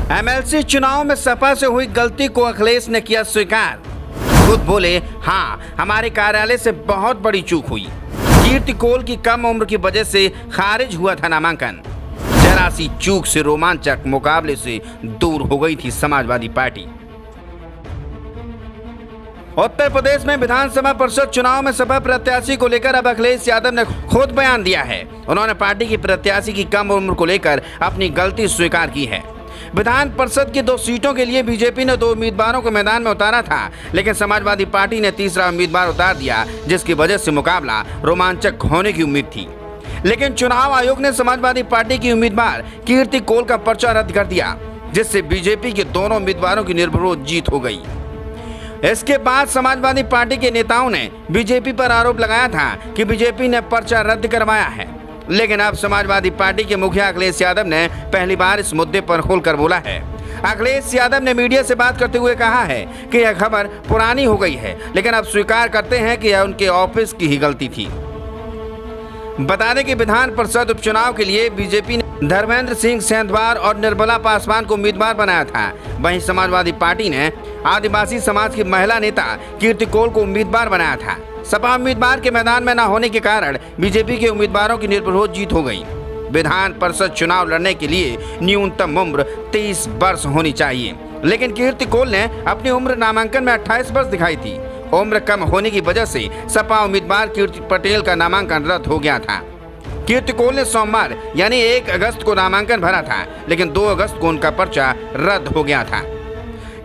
MLC चुनाव में सपा से हुई गलती को अखिलेश ने किया स्वीकार। खुद बोले, हाँ हमारे कार्यालय से बहुत बड़ी चूक हुई। कीर्ति कोल की कम उम्र की वजह से खारिज हुआ था नामांकन। जरा सी चूक से रोमांचक मुकाबले से दूर हो गई थी समाजवादी पार्टी। उत्तर प्रदेश में विधानसभा परिषद चुनाव में सपा प्रत्याशी को लेकर अब अखिलेश यादव ने खुद बयान दिया है। उन्होंने पार्टी की प्रत्याशी की कम उम्र को लेकर अपनी गलती स्वीकार की है। विधान परिषद की 2 सीटों के लिए बीजेपी ने 2 उम्मीदवारों को मैदान में उतारा था, लेकिन समाजवादी पार्टी ने तीसरा उम्मीदवार उतार दिया, जिसकी वजह से मुकाबला रोमांचक होने की उम्मीद थी। लेकिन चुनाव आयोग ने समाजवादी पार्टी की उम्मीदवार कीर्ति कोल का पर्चा रद्द कर दिया, जिससे बीजेपी के दोनों उम्मीदवारों की निर्विरोध जीत हो गई। इसके बाद समाजवादी पार्टी के नेताओं ने बीजेपी पर आरोप लगाया था कि बीजेपी ने पर्चा रद्द करवाया है, लेकिन अब समाजवादी पार्टी के मुखिया अखिलेश यादव ने पहली बार इस मुद्दे पर खुलकर बोला है। अखिलेश यादव ने मीडिया से बात करते हुए कहा है कि यह खबर पुरानी हो गई है, लेकिन अब स्वीकार करते हैं कि यह उनके ऑफिस की ही गलती थी। बता दें कि विधान परिषद उपचुनाव के लिए बीजेपी ने धर्मेंद्र सिंह सेंधवार और निर्मला पासवान को उम्मीदवार बनाया था। वहीं समाजवादी पार्टी ने आदिवासी समाज की महिला नेता कीर्ति कोल को उम्मीदवार बनाया था। सपा उम्मीदवार के मैदान में न होने के कारण बीजेपी के उम्मीदवारों की निर्विरोध जीत हो गई। विधान परिषद चुनाव लड़ने के लिए न्यूनतम उम्र 30 वर्ष होनी चाहिए, लेकिन कीर्ति कोल ने अपनी उम्र नामांकन में 28 वर्ष दिखाई थी। उम्र कम होने की वजह से सपा उम्मीदवार कीर्ति पटेल का नामांकन रद्द हो गया था। कीर्ति कोल ने सोमवार यानी 1 अगस्त को नामांकन भरा था, लेकिन 2 अगस्त को उनका पर्चा रद्द हो गया था।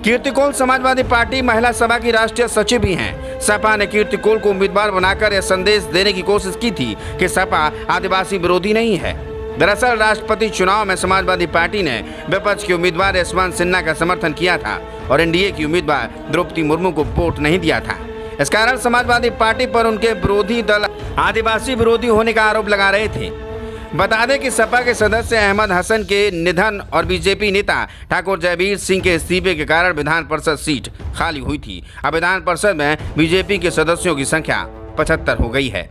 कीर्ति कोल समाजवादी पार्टी महिला सभा की राष्ट्रीय सचिव भी हैं। सपा ने कीर्ति कोल को उम्मीदवार बनाकर यह संदेश देने की कोशिश की थी कि सपा आदिवासी विरोधी नहीं है। दरअसल राष्ट्रपति चुनाव में समाजवादी पार्टी ने विपक्ष के उम्मीदवार यशवंत सिन्हा का समर्थन किया था और एनडीए की उम्मीदवार द्रौपदी मुर्मू को वोट नहीं दिया था। इस कारण समाजवादी पार्टी पर उनके विरोधी दल आदिवासी विरोधी होने का आरोप लगा रहे थे। बता दें कि सपा के सदस्य अहमद हसन के निधन और बीजेपी नेता ठाकुर जयवीर सिंह के इस्तीफे के कारण विधान परिषद सीट खाली हुई थी। अब विधान परिषद में बीजेपी के सदस्यों की संख्या 75 हो गई है।